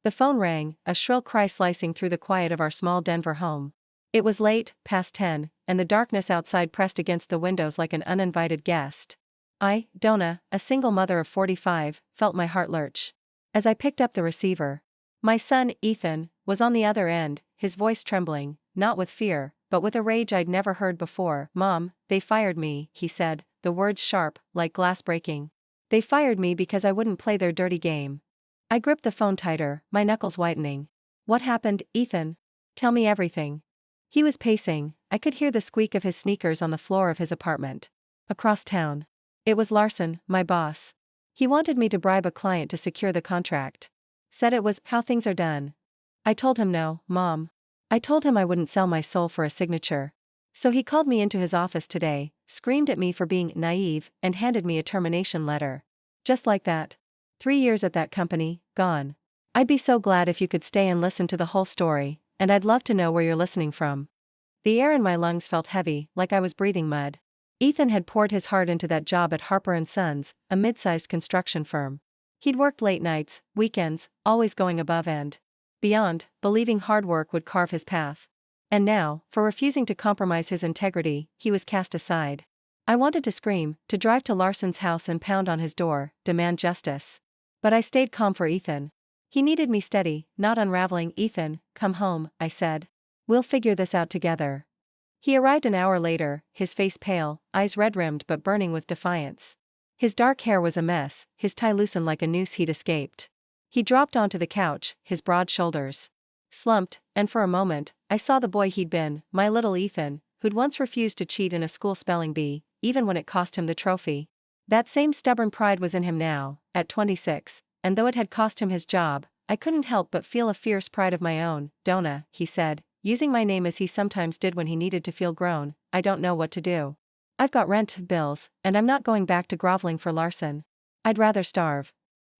The phone rang, a shrill cry slicing through the quiet of our small Denver home. It was late, past 10, and the darkness outside pressed against the windows like an uninvited guest. I, Donna, a single mother of 45, felt my heart lurch. As I picked up the receiver, my son, Ethan, was on the other end, his voice trembling, not with fear, but with a rage I'd never heard before. "Mom, they fired me," he said, the words sharp, like glass breaking. "They fired me because I wouldn't play their dirty game." I gripped the phone tighter, my knuckles whitening. "What happened, Ethan? Tell me everything." He was pacing, I could hear the squeak of his sneakers on the floor of his apartment. Across town. It was Larson, my boss. He wanted me to bribe a client to secure the contract. Said it was how things are done. I told him no, Mom. I told him I wouldn't sell my soul for a signature. So he called me into his office today, screamed at me for being naive, and handed me a termination letter. Just like that. 3 years at that company, gone. I'd be so glad if you could stay and listen to the whole story, and I'd love to know where you're listening from. The air in my lungs felt heavy, like I was breathing mud. Ethan had poured his heart into that job at Harper & Sons, a mid-sized construction firm. He'd worked late nights, weekends, always going above and beyond, believing hard work would carve his path. And now, for refusing to compromise his integrity, he was cast aside. I wanted to scream, to drive to Larson's house and pound on his door, demand justice. But I stayed calm for Ethan. He needed me steady, not unraveling. "Ethan, come home," I said. "We'll figure this out together." He arrived an hour later, his face pale, eyes red-rimmed but burning with defiance. His dark hair was a mess, his tie loosened like a noose he'd escaped. He dropped onto the couch, his broad shoulders slumped, and for a moment, I saw the boy he'd been, my little Ethan, who'd once refused to cheat in a school spelling bee, even when it cost him the trophy. That same stubborn pride was in him now, at 26, and though it had cost him his job, I couldn't help but feel a fierce pride of my own. "Donna," he said, using my name as he sometimes did when he needed to feel grown, "I don't know what to do. I've got rent, bills, and I'm not going back to groveling for Larson. I'd rather starve."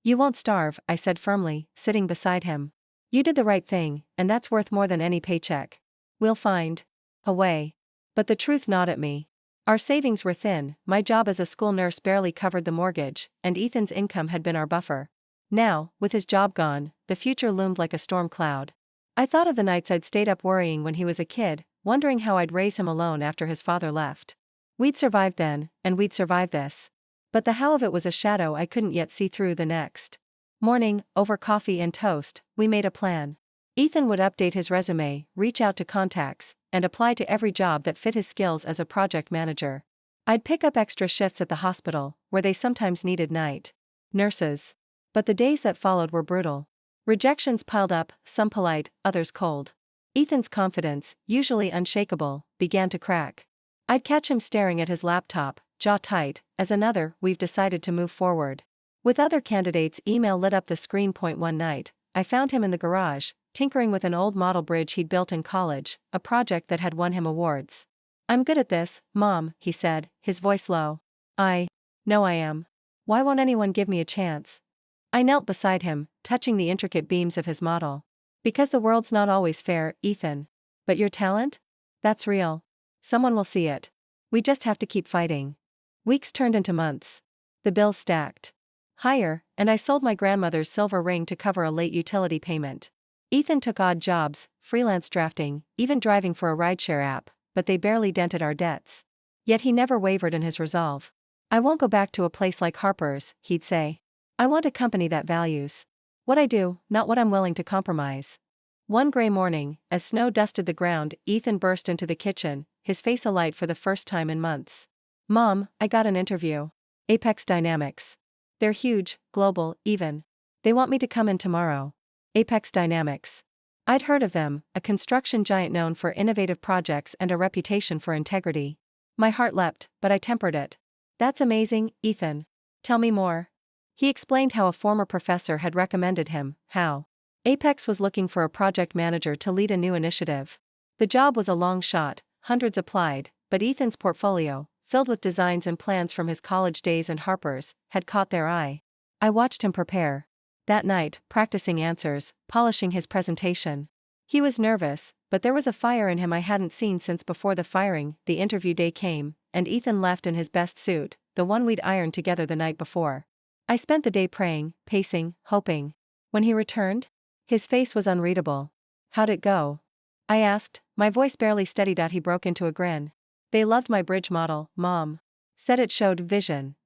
"You won't starve," I said firmly, sitting beside him. "You did the right thing, and that's worth more than any paycheck. We'll find a way." But the truth gnawed at me. Our savings were thin, my job as a school nurse barely covered the mortgage, and Ethan's income had been our buffer. Now, with his job gone, the future loomed like a storm cloud. I thought of the nights I'd stayed up worrying when he was a kid, wondering how I'd raise him alone after his father left. We'd survived then, and we'd survive this. But the how of it was a shadow I couldn't yet see through. The next morning, over coffee and toast, we made a plan. Ethan would update his resume, reach out to contacts, and apply to every job that fit his skills as a project manager. I'd pick up extra shifts at the hospital, where they sometimes needed night nurses. But the days that followed were brutal. Rejections piled up, some polite, others cold. Ethan's confidence, usually unshakable, began to crack. I'd catch him staring at his laptop, jaw tight, as another, "We've decided to move forward." With other candidates' email lit up the screen. One night, I found him in the garage, tinkering with an old model bridge he'd built in college, a project that had won him awards. "I'm good at this, Mom," he said, his voice low. "I know I am. Why won't anyone give me a chance?" I knelt beside him, touching the intricate beams of his model. "Because the world's not always fair, Ethan. But your talent? That's real. Someone will see it. We just have to keep fighting." Weeks turned into months. The bills stacked higher, and I sold my grandmother's silver ring to cover a late utility payment. Ethan took odd jobs, freelance drafting, even driving for a rideshare app, but they barely dented our debts. Yet he never wavered in his resolve. "I won't go back to a place like Harper's," he'd say. "I want a company that values what I do, not what I'm willing to compromise." One gray morning, as snow dusted the ground, Ethan burst into the kitchen, his face alight for the first time in months. "Mom, I got an interview. Apex Dynamics. They're huge, global, even. They want me to come in tomorrow." Apex Dynamics. I'd heard of them, a construction giant known for innovative projects and a reputation for integrity. My heart leapt, but I tempered it. "That's amazing, Ethan. Tell me more." He explained how a former professor had recommended him, how Apex was looking for a project manager to lead a new initiative. The job was a long shot, hundreds applied, but Ethan's portfolio, filled with designs and plans from his college days and Harper's, had caught their eye. I watched him prepare. That night, practicing answers, polishing his presentation. He was nervous, but there was a fire in him I hadn't seen since before the firing. The interview day came, and Ethan left in his best suit, the one we'd ironed together the night before. I spent the day praying, pacing, hoping. When he returned, His face was unreadable. How'd it go? I asked, my voice barely steadied out. He broke into a grin. They loved my bridge model, Mom. Said it showed vision.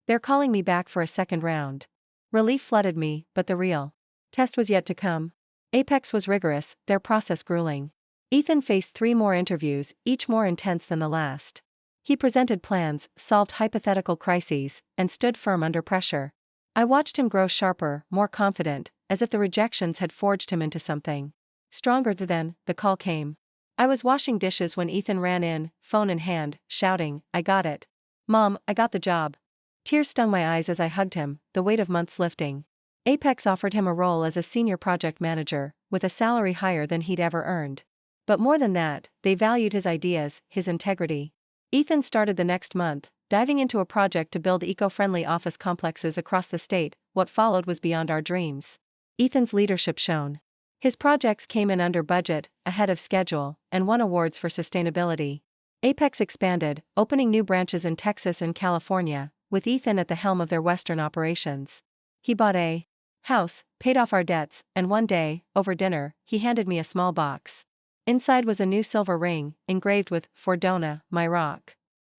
They're calling me back for a second round. Relief flooded me, but the real test was yet to come. Apex was rigorous, their process grueling. Ethan faced 3 more interviews, each more intense than the last. He presented plans, solved hypothetical crises, and stood firm under pressure. I watched him grow sharper, more confident, as if the rejections had forged him into something stronger. Then, the call came. I was washing dishes when Ethan ran in, phone in hand, shouting, "I got it. Mom, I got the job." Tears stung my eyes as I hugged him, the weight of months lifting. Apex offered him a role as a senior project manager, with a salary higher than he'd ever earned. But more than that, they valued his ideas, his integrity. Ethan started the next month, diving into a project to build eco-friendly office complexes across the state. What followed was beyond our dreams. Ethan's leadership shone. His projects came in under budget, ahead of schedule, and won awards for sustainability. Apex expanded, opening new branches in Texas and California, with Ethan at the helm of their Western operations. He bought a house, paid off our debts, and one day, over dinner, he handed me a small box. Inside was a new silver ring, engraved with, "For Dona, my rock."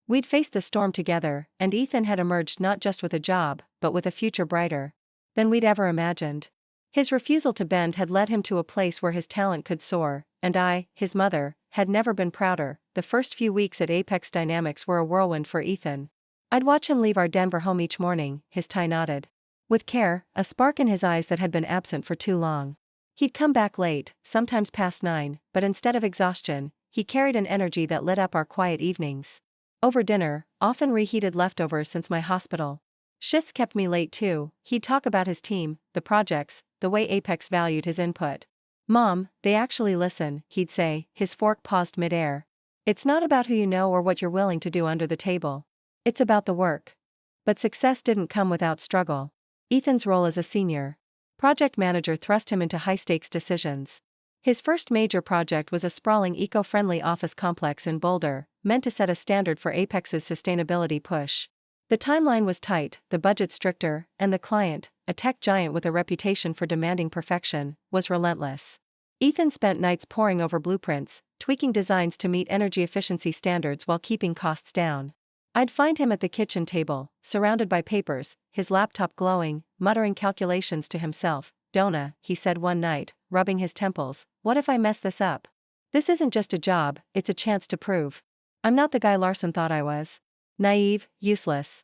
We'd faced the storm together, and Ethan had emerged not just with a job, but with a future brighter than we'd ever imagined. His refusal to bend had led him to a place where his talent could soar, and I, his mother, had never been prouder. The first few weeks at Apex Dynamics were a whirlwind for Ethan. I'd watch him leave our Denver home each morning, his tie knotted with care, a spark in his eyes that had been absent for too long. He'd come back late, sometimes past 9, but instead of exhaustion, he carried an energy that lit up our quiet evenings. Over dinner, often reheated leftovers since my hospital shifts kept me late too, he'd talk about his team, the projects, the way Apex valued his input. "Mom, they actually listen," he'd say, his fork paused mid-air. "It's not about who you know or what you're willing to do under the table. It's about the work." But success didn't come without struggle. Ethan's role as a senior project manager thrust him into high-stakes decisions. His first major project was a sprawling eco-friendly office complex in Boulder, meant to set a standard for Apex's sustainability push. The timeline was tight, the budget stricter, and the client, a tech giant with a reputation for demanding perfection, was relentless. Ethan spent nights poring over blueprints, tweaking designs to meet energy efficiency standards while keeping costs down. I'd find him at the kitchen table, surrounded by papers, his laptop glowing, muttering calculations to himself. "Dona," he said one night, rubbing his temples, "what if I mess this up? This isn't just a job, it's a chance to prove I'm not the guy Larson thought I was. Naive, useless."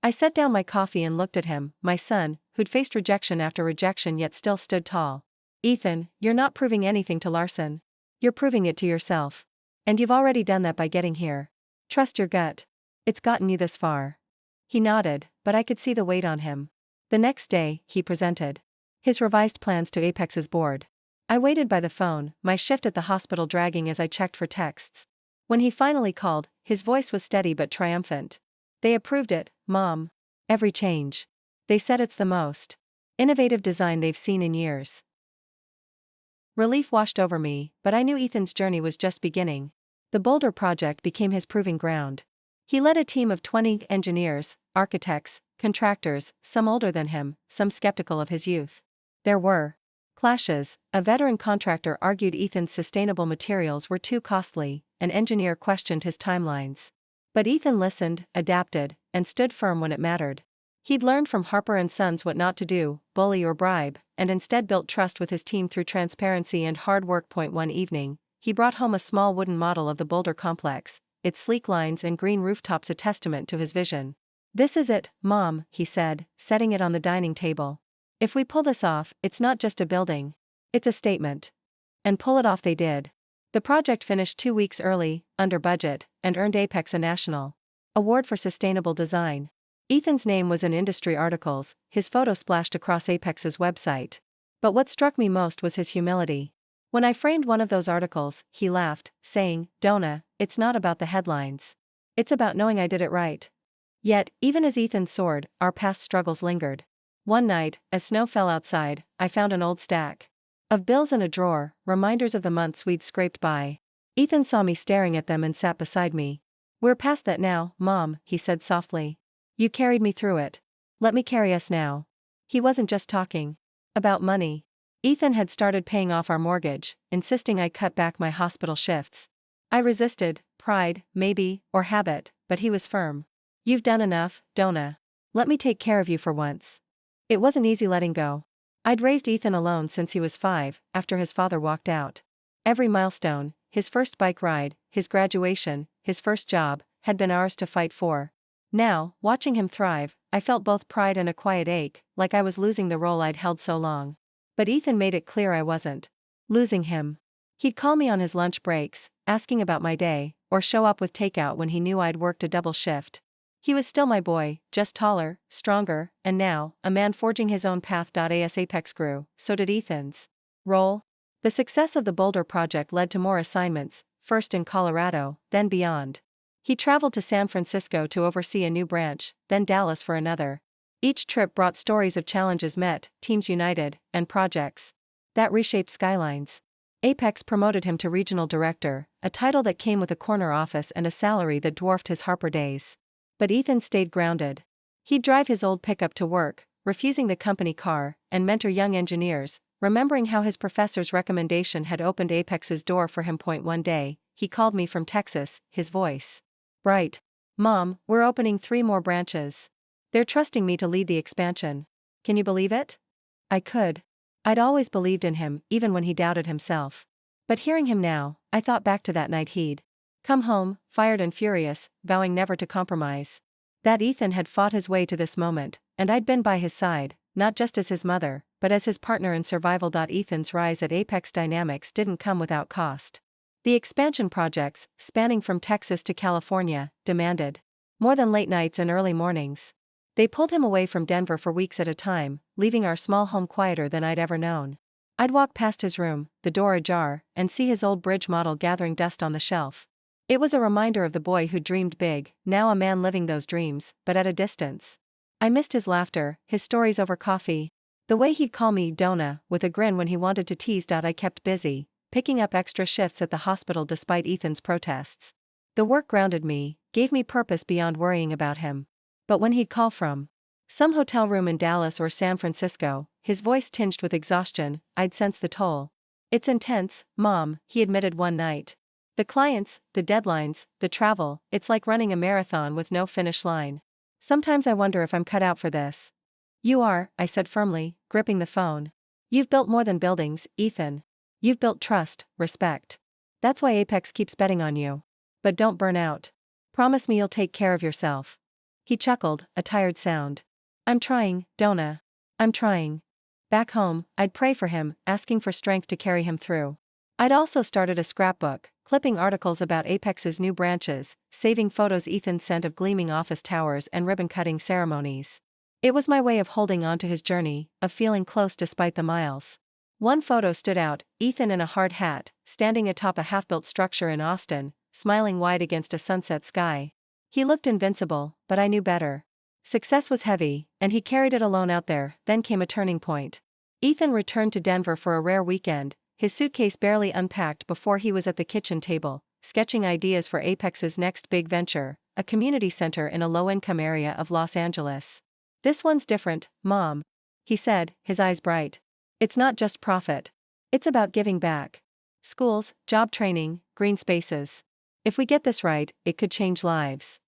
I set down my coffee and looked at him, my son, who'd faced rejection after rejection yet still stood tall. "Ethan, you're not proving anything to Larson. You're proving it to yourself. And you've already done that by getting here. Trust your gut. It's gotten you this far." He nodded, but I could see the weight on him. The next day, he presented his revised plans to Apex's board. I waited by the phone, my shift at the hospital dragging as I checked for texts. When he finally called, his voice was steady but triumphant. "They approved it, Mom. Every change. They said it's the most innovative design they've seen in years." Relief washed over me, but I knew Ethan's journey was just beginning. The Boulder project became his proving ground. He led a team of 20 engineers, architects, contractors, some older than him, some skeptical of his youth. There were clashes. A veteran contractor argued Ethan's sustainable materials were too costly, an engineer questioned his timelines. But Ethan listened, adapted, and stood firm when it mattered. He'd learned from Harper & Sons what not to do, bully or bribe, and instead built trust with his team through transparency and hard work. One evening, he brought home a small wooden model of the Boulder complex, its sleek lines and green rooftops a testament to his vision. "This is it, Mom," he said, setting it on the dining table. "If we pull this off, it's not just a building. It's a statement." And pull it off they did. The project finished 2 weeks early, under budget, and earned Apex a national award for sustainable design. Ethan's name was in industry articles, his photo splashed across Apex's website. But what struck me most was his humility. When I framed one of those articles, he laughed, saying, "Dona, it's not about the headlines. It's about knowing I did it right." Yet, even as Ethan soared, our past struggles lingered. One night, as snow fell outside, I found an old stack of bills in a drawer, reminders of the months we'd scraped by. Ethan saw me staring at them and sat beside me. "We're past that now, Mom," he said softly. "You carried me through it. Let me carry us now." He wasn't just talking about money. Ethan had started paying off our mortgage, insisting I cut back my hospital shifts. I resisted, pride, maybe, or habit, but he was firm. You've done enough, Donna. Let me take care of you for once. It wasn't easy letting go. I'd raised Ethan alone since he was 5, after his father walked out. Every milestone, his first bike ride, his graduation, his first job, had been ours to fight for. Now, watching him thrive, I felt both pride and a quiet ache, like I was losing the role I'd held so long. But Ethan made it clear I wasn't losing him. He'd call me on his lunch breaks, asking about my day, or show up with takeout when he knew I'd worked a double shift. He was still my boy, just taller, stronger, and now, a man forging his own path. As Apex grew, so did Ethan's role. The success of the Boulder project led to more assignments, first in Colorado, then beyond. He traveled to San Francisco to oversee a new branch, then Dallas for another. Each trip brought stories of challenges met, teams united, and projects that reshaped skylines. Apex promoted him to regional director, a title that came with a corner office and a salary that dwarfed his Harper days. But Ethan stayed grounded. He'd drive his old pickup to work, refusing the company car, and mentor young engineers, remembering how his professor's recommendation had opened Apex's door for him. One day, he called me from Texas, his voice bright. Mom, we're opening 3 more branches. They're trusting me to lead the expansion. Can you believe it? I could. I'd always believed in him, even when he doubted himself. But hearing him now, I thought back to that night he'd come home, fired and furious, vowing never to compromise. That Ethan had fought his way to this moment, and I'd been by his side, not just as his mother, but as his partner in survival. Ethan's rise at Apex Dynamics didn't come without cost. The expansion projects, spanning from Texas to California, demanded more than late nights and early mornings. They pulled him away from Denver for weeks at a time, leaving our small home quieter than I'd ever known. I'd walk past his room, the door ajar, and see his old bridge model gathering dust on the shelf. It was a reminder of the boy who dreamed big, now a man living those dreams, but at a distance. I missed his laughter, his stories over coffee. The way he'd call me Donna, with a grin when he wanted to tease. I kept busy, picking up extra shifts at the hospital despite Ethan's protests. The work grounded me, gave me purpose beyond worrying about him. But when he'd call from some hotel room in Dallas or San Francisco, his voice tinged with exhaustion, I'd sense the toll. It's intense, Mom, he admitted one night. The clients, the deadlines, the travel, it's like running a marathon with no finish line. Sometimes I wonder if I'm cut out for this. You are, I said firmly, gripping the phone. You've built more than buildings, Ethan. You've built trust, respect. That's why Apex keeps betting on you. But don't burn out. Promise me you'll take care of yourself. He chuckled, a tired sound. I'm trying, Donna. I'm trying. Back home, I'd pray for him, asking for strength to carry him through. I'd also started a scrapbook, clipping articles about Apex's new branches, saving photos Ethan sent of gleaming office towers and ribbon-cutting ceremonies. It was my way of holding on to his journey, of feeling close despite the miles. One photo stood out, Ethan in a hard hat, standing atop a half-built structure in Austin, smiling wide against a sunset sky. He looked invincible, but I knew better. Success was heavy, and he carried it alone out there. Then came a turning point. Ethan returned to Denver for a rare weekend, his suitcase barely unpacked before he was at the kitchen table, sketching ideas for Apex's next big venture, a community center in a low-income area of Los Angeles. This one's different, Mom, he said, his eyes bright. It's not just profit. It's about giving back. Schools, job training, green spaces. If we get this right, it could change lives.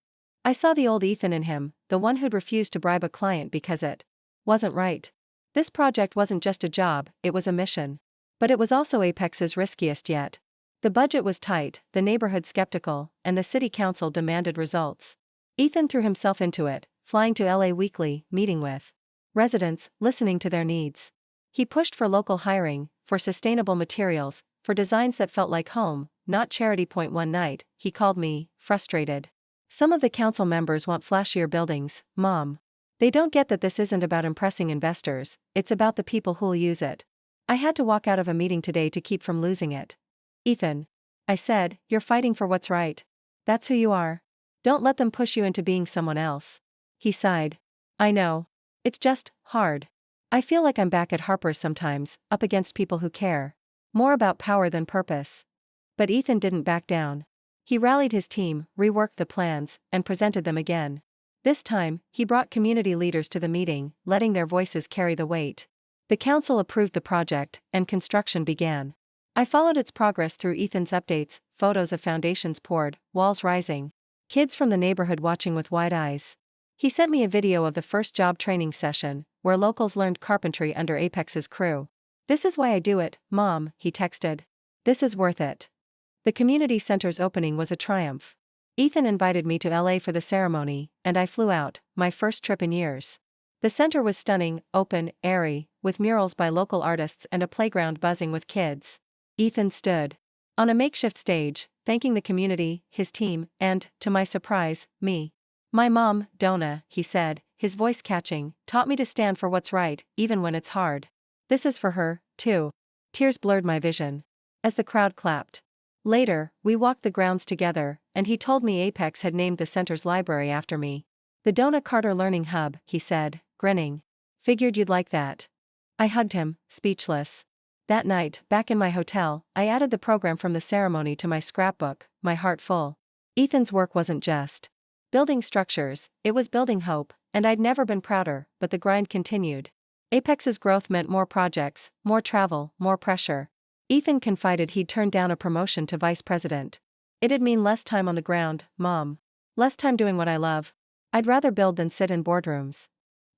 I saw the old Ethan in him, the one who'd refused to bribe a client because it wasn't right. This project wasn't just a job, it was a mission. But it was also Apex's riskiest yet. The budget was tight, the neighborhood skeptical, and the city council demanded results. Ethan threw himself into it, flying to LA weekly, meeting with residents, listening to their needs. He pushed for local hiring, for sustainable materials, for designs that felt like home, not charity. One night, he called me, frustrated. Some of the council members want flashier buildings, Mom. They don't get that this isn't about impressing investors, it's about the people who'll use it. I had to walk out of a meeting today to keep from losing it. Ethan, I said, you're fighting for what's right. That's who you are. Don't let them push you into being someone else. He sighed. I know. It's just hard. I feel like I'm back at Harper's sometimes, up against people who care more about power than purpose. But Ethan didn't back down. He rallied his team, reworked the plans, and presented them again. This time, he brought community leaders to the meeting, letting their voices carry the weight. The council approved the project, and construction began. I followed its progress through Ethan's updates, photos of foundations poured, walls rising. Kids from the neighborhood watching with wide eyes. He sent me a video of the first job training session, where locals learned carpentry under Apex's crew. "This is why I do it, Mom," he texted. "This is worth it." The community center's opening was a triumph. Ethan invited me to LA for the ceremony, and I flew out, my first trip in years. The center was stunning, open, airy, with murals by local artists and a playground buzzing with kids. Ethan stood on a makeshift stage, thanking the community, his team, and, to my surprise, me. "My mom, Donna," he said, his voice catching, "taught me to stand for what's right, even when it's hard. This is for her, too." Tears blurred my vision as the crowd clapped. Later, we walked the grounds together, and he told me Apex had named the center's library after me. "The Donna Carter Learning Hub," he said, grinning. "Figured you'd like that." I hugged him, speechless. That night, back in my hotel, I added the program from the ceremony to my scrapbook, my heart full. Ethan's work wasn't just building structures, it was building hope, and I'd never been prouder, but the grind continued. Apex's growth meant more projects, more travel, more pressure. Ethan confided he'd turned down a promotion to vice president. "It'd mean less time on the ground, Mom. Less time doing what I love. I'd rather build than sit in boardrooms."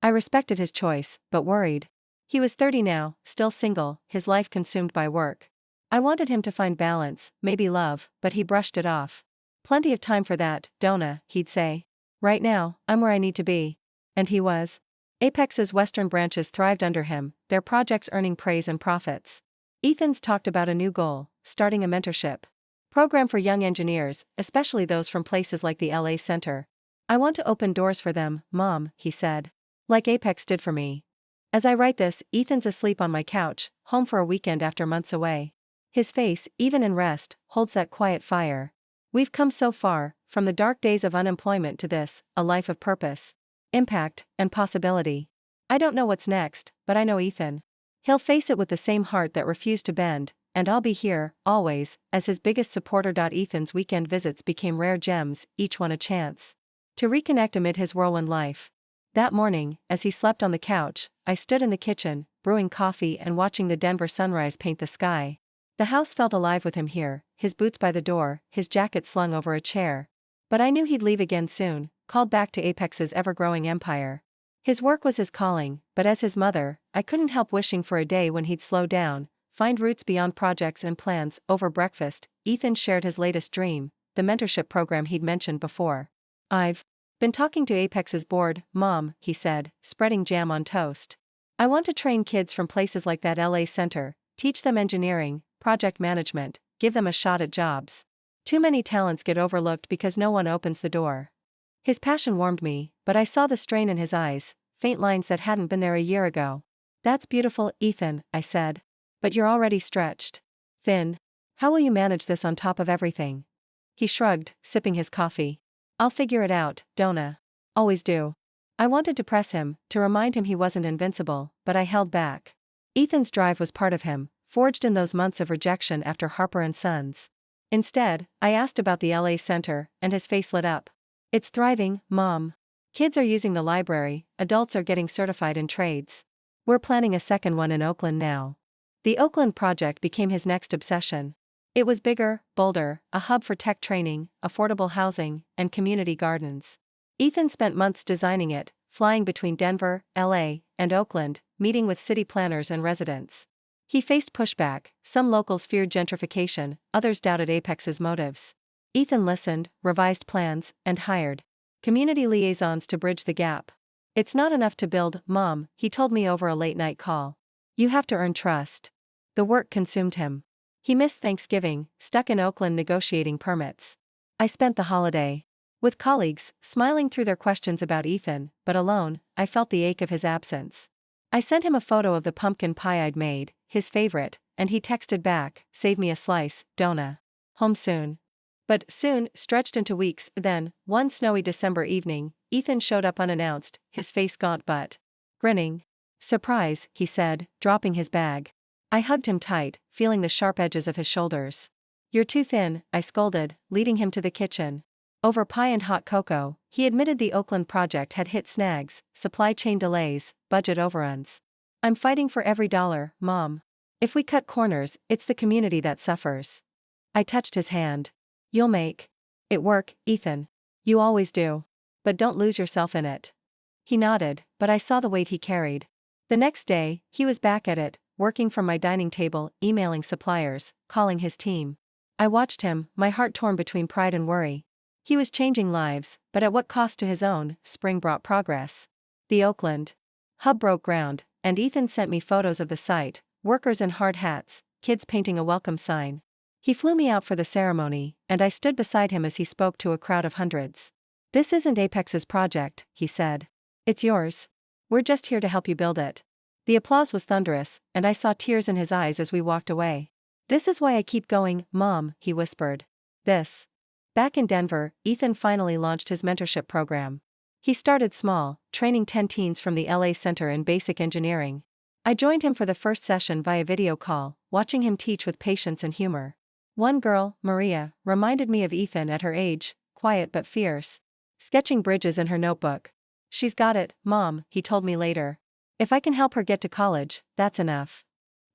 I respected his choice, but worried. He was 30 now, still single, his life consumed by work. I wanted him to find balance, maybe love, but he brushed it off. "Plenty of time for that, Donna," he'd say. "Right now, I'm where I need to be." And he was. Apex's western branches thrived under him, their projects earning praise and profits. Ethan's talked about a new goal, starting a mentorship program for young engineers, especially those from places like the LA Center. "I want to open doors for them, Mom," he said. "Like Apex did for me." As I write this, Ethan's asleep on my couch, home for a weekend after months away. His face, even in rest, holds that quiet fire. We've come so far, from the dark days of unemployment to this, a life of purpose, impact, and possibility. I don't know what's next, but I know Ethan. He'll face it with the same heart that refused to bend, and I'll be here, always, as his biggest supporter. Ethan's weekend visits became rare gems, each one a chance to reconnect amid his whirlwind life. That morning, as he slept on the couch, I stood in the kitchen, brewing coffee and watching the Denver sunrise paint the sky. The house felt alive with him here, his boots by the door, his jacket slung over a chair. But I knew he'd leave again soon, called back to Apex's ever-growing empire. His work was his calling, but as his mother, I couldn't help wishing for a day when he'd slow down, find roots beyond projects and plans. Over breakfast, Ethan shared his latest dream, the mentorship program he'd mentioned before. "I've been talking to Apex's board, Mom," he said, spreading jam on toast. "I want to train kids from places like that LA Center, teach them engineering, project management, give them a shot at jobs. Too many talents get overlooked because no one opens the door." His passion warmed me, but I saw the strain in his eyes, faint lines that hadn't been there a year ago. "That's beautiful, Ethan," I said. "But you're already stretched thin. How will you manage this on top of everything?" He shrugged, sipping his coffee. "I'll figure it out, Donna. Always do." I wanted to press him, to remind him he wasn't invincible, but I held back. Ethan's drive was part of him, forged in those months of rejection after Harper and Sons. Instead, I asked about the LA Center, and his face lit up. "It's thriving, Mom. Kids are using the library, adults are getting certified in trades. We're planning a second one in Oakland now." The Oakland project became his next obsession. It was bigger, bolder, a hub for tech training, affordable housing, and community gardens. Ethan spent months designing it, flying between Denver, LA, and Oakland, meeting with city planners and residents. He faced pushback, some locals feared gentrification, others doubted Apex's motives. Ethan listened, revised plans, and hired community liaisons to bridge the gap. "It's not enough to build, Mom," he told me over a late-night call. "You have to earn trust." The work consumed him. He missed Thanksgiving, stuck in Oakland negotiating permits. I spent the holiday with colleagues, smiling through their questions about Ethan, but alone, I felt the ache of his absence. I sent him a photo of the pumpkin pie I'd made, his favorite, and he texted back, "Save me a slice, Donna. Home soon." But soon stretched into weeks. Then, one snowy December evening, Ethan showed up unannounced, his face gaunt but grinning. "Surprise," he said, dropping his bag. I hugged him tight, feeling the sharp edges of his shoulders. "You're too thin," I scolded, leading him to the kitchen. Over pie and hot cocoa, he admitted the Oakland project had hit snags, supply chain delays, budget overruns. I'm fighting for every dollar, Mom. If we cut corners, it's the community that suffers. I touched his hand. You'll make it work, Ethan. You always do. But don't lose yourself in it. He nodded, but I saw the weight he carried. The next day, he was back at it, working from my dining table, emailing suppliers, calling his team. I watched him, my heart torn between pride and worry. He was changing lives, but at what cost to his own? Spring brought progress. The Oakland hub broke ground, and Ethan sent me photos of the site, workers in hard hats, kids painting a welcome sign. He flew me out for the ceremony, and I stood beside him as he spoke to a crowd of hundreds. This isn't Apex's project, he said. It's yours. We're just here to help you build it. The applause was thunderous, and I saw tears in his eyes as we walked away. This is why I keep going, Mom, he whispered. This. Back in Denver, Ethan finally launched his mentorship program. He started small, training 10 teens from the LA Center in basic engineering. I joined him for the first session via video call, watching him teach with patience and humor. One girl, Maria, reminded me of Ethan at her age, quiet but fierce. Sketching bridges in her notebook. She's got it, Mom, he told me later. If I can help her get to college, that's enough.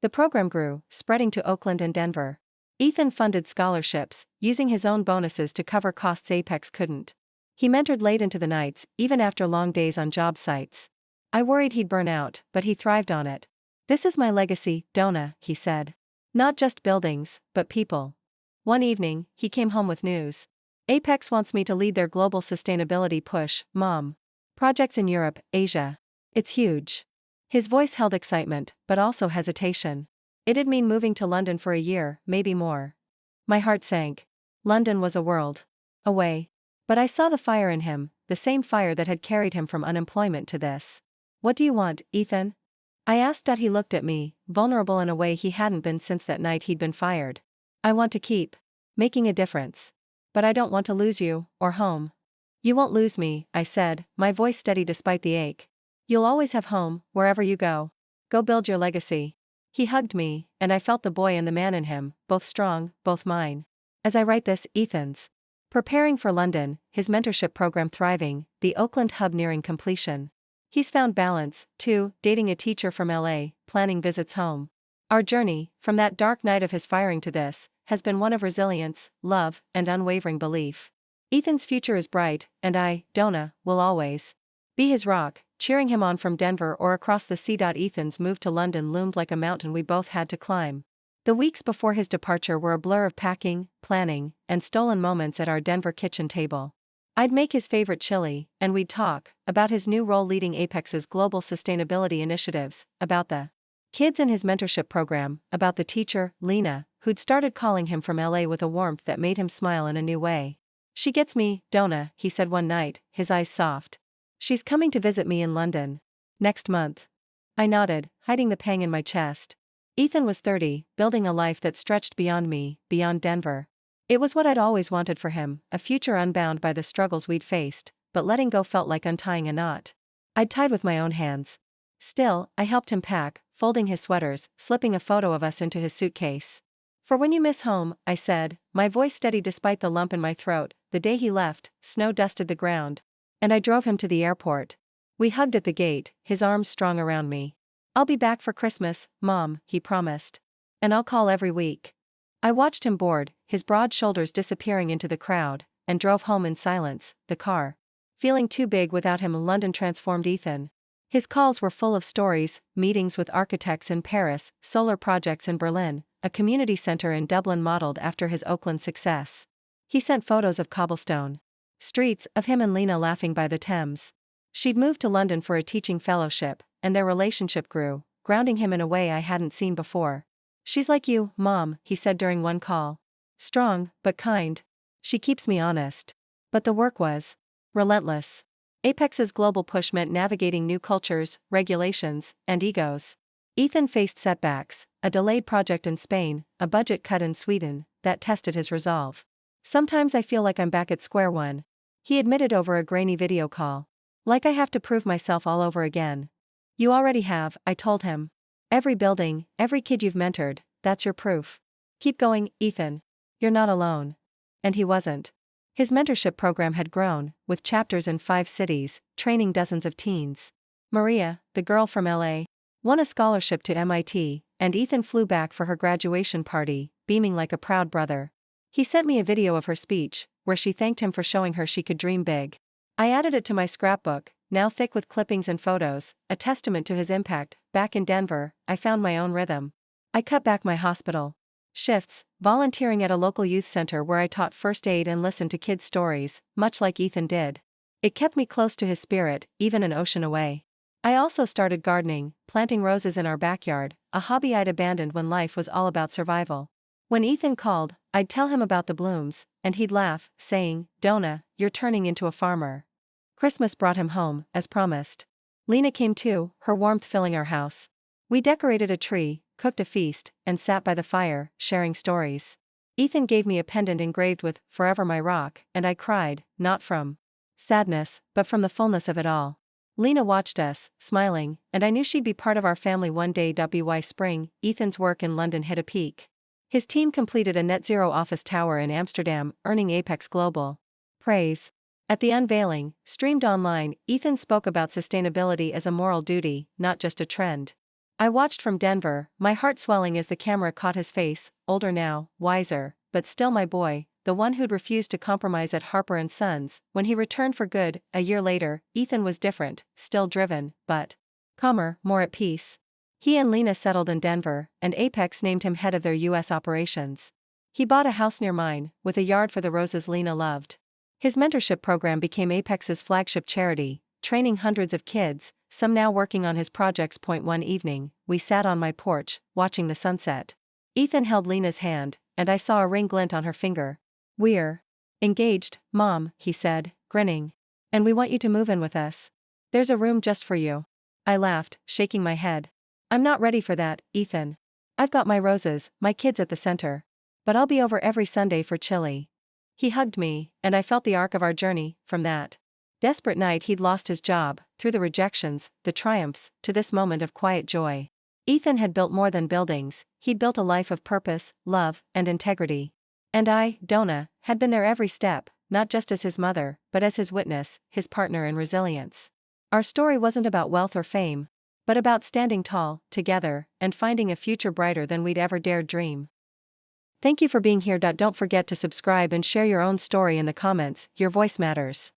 The program grew, spreading to Oakland and Denver. Ethan funded scholarships, using his own bonuses to cover costs Apex couldn't. He mentored late into the nights, even after long days on job sites. I worried he'd burn out, but he thrived on it. This is my legacy, Donna, he said. Not just buildings, but people. One evening, he came home with news. Apex wants me to lead their global sustainability push, Mom. Projects in Europe, Asia. It's huge. His voice held excitement, but also hesitation. It'd mean moving to London for a year, maybe more. My heart sank. London was a world away. But I saw the fire in him, the same fire that had carried him from unemployment to this. What do you want, Ethan? I asked. He looked at me, vulnerable in a way he hadn't been since that night he'd been fired. I want to keep making a difference. But I don't want to lose you, or home. You won't lose me, I said, my voice steady despite the ache. You'll always have home, wherever you go. Go build your legacy. He hugged me, and I felt the boy and the man in him, both strong, both mine. As I write this, Ethan's preparing for London, his mentorship program thriving, the Oakland hub nearing completion. He's found balance, too, dating a teacher from LA, planning visits home. Our journey, from that dark night of his firing to this, has been one of resilience, love, and unwavering belief. Ethan's future is bright, and I, Donna, will always be his rock, cheering him on from Denver or across the sea. Ethan's move to London loomed like a mountain we both had to climb. The weeks before his departure were a blur of packing, planning, and stolen moments at our Denver kitchen table. I'd make his favorite chili, and we'd talk about his new role leading Apex's global sustainability initiatives, about the kids in his mentorship program, about the teacher, Lena, who'd started calling him from LA with a warmth that made him smile in a new way. She gets me, Donna, he said one night, his eyes soft. She's coming to visit me in London. Next month. I nodded, hiding the pang in my chest. Ethan was 30, building a life that stretched beyond me, beyond Denver. It was what I'd always wanted for him, a future unbound by the struggles we'd faced, but letting go felt like untying a knot I'd tied with my own hands. Still, I helped him pack, folding his sweaters, slipping a photo of us into his suitcase. For when you miss home, I said, my voice steady despite the lump in my throat. The day he left, snow dusted the ground. And I drove him to the airport. We hugged at the gate, his arms strong around me. I'll be back for Christmas, Mom, he promised. And I'll call every week. I watched him board, his broad shoulders disappearing into the crowd, and drove home in silence, the car feeling too big without him. London transformed Ethan. His calls were full of stories, meetings with architects in Paris, solar projects in Berlin, a community center in Dublin modeled after his Oakland success. He sent photos of cobblestone streets, of him and Lena laughing by the Thames. She'd moved to London for a teaching fellowship, and their relationship grew, grounding him in a way I hadn't seen before. She's like you, Mom, he said during one call. Strong, but kind. She keeps me honest. But the work was relentless. Apex's global push meant navigating new cultures, regulations, and egos. Ethan faced setbacks, a delayed project in Spain, a budget cut in Sweden, that tested his resolve. Sometimes I feel like I'm back at square one, he admitted over a grainy video call. Like I have to prove myself all over again. You already have, I told him. Every building, every kid you've mentored, that's your proof. Keep going, Ethan. You're not alone. And he wasn't. His mentorship program had grown, with chapters in 5 cities, training dozens of teens. Maria, the girl from LA, won a scholarship to MIT, and Ethan flew back for her graduation party, beaming like a proud brother. He sent me a video of her speech, where she thanked him for showing her she could dream big. I added it to my scrapbook, now thick with clippings and photos, a testament to his impact. Back in Denver, I found my own rhythm. I cut back my hospital shifts, volunteering at a local youth center where I taught first aid and listened to kids' stories, much like Ethan did. It kept me close to his spirit, even an ocean away. I also started gardening, planting roses in our backyard, a hobby I'd abandoned when life was all about survival. When Ethan called, I'd tell him about the blooms, and he'd laugh, saying, "Donna, you're turning into a farmer." Christmas brought him home, as promised. Lena came too, her warmth filling our house. We decorated a tree, cooked a feast, and sat by the fire, sharing stories. Ethan gave me a pendant engraved with "Forever My Rock," and I cried, not from sadness, but from the fullness of it all. Lena watched us, smiling, and I knew she'd be part of our family one day. Spring, Ethan's work in London hit a peak. His team completed a net zero office tower in Amsterdam, earning Apex Global praise. At the unveiling, streamed online, Ethan spoke about sustainability as a moral duty, not just a trend. I watched from Denver, my heart swelling as the camera caught his face, older now, wiser, but still my boy, the one who'd refused to compromise at Harper & Sons. When he returned for good, a year later, Ethan was different, still driven, but calmer, more at peace. He and Lena settled in Denver, and Apex named him head of their U.S. operations. He bought a house near mine, with a yard for the roses Lena loved. His mentorship program became Apex's flagship charity, training hundreds of kids, some now working on his projects. One evening, we sat on my porch, watching the sunset. Ethan held Lena's hand, and I saw a ring glint on her finger. "We're engaged, Mom," he said, grinning. "And we want you to move in with us. There's a room just for you." I laughed, shaking my head. "I'm not ready for that, Ethan. I've got my roses, my kids at the center. But I'll be over every Sunday for chili." He hugged me, and I felt the arc of our journey, from that desperate night he'd lost his job, through the rejections, the triumphs, to this moment of quiet joy. Ethan had built more than buildings, he'd built a life of purpose, love, and integrity. And I, Donna, had been there every step, not just as his mother, but as his witness, his partner in resilience. Our story wasn't about wealth or fame, but about standing tall, together, and finding a future brighter than we'd ever dared dream. Thank you for being here. Don't forget to subscribe and share your own story in the comments. Your voice matters.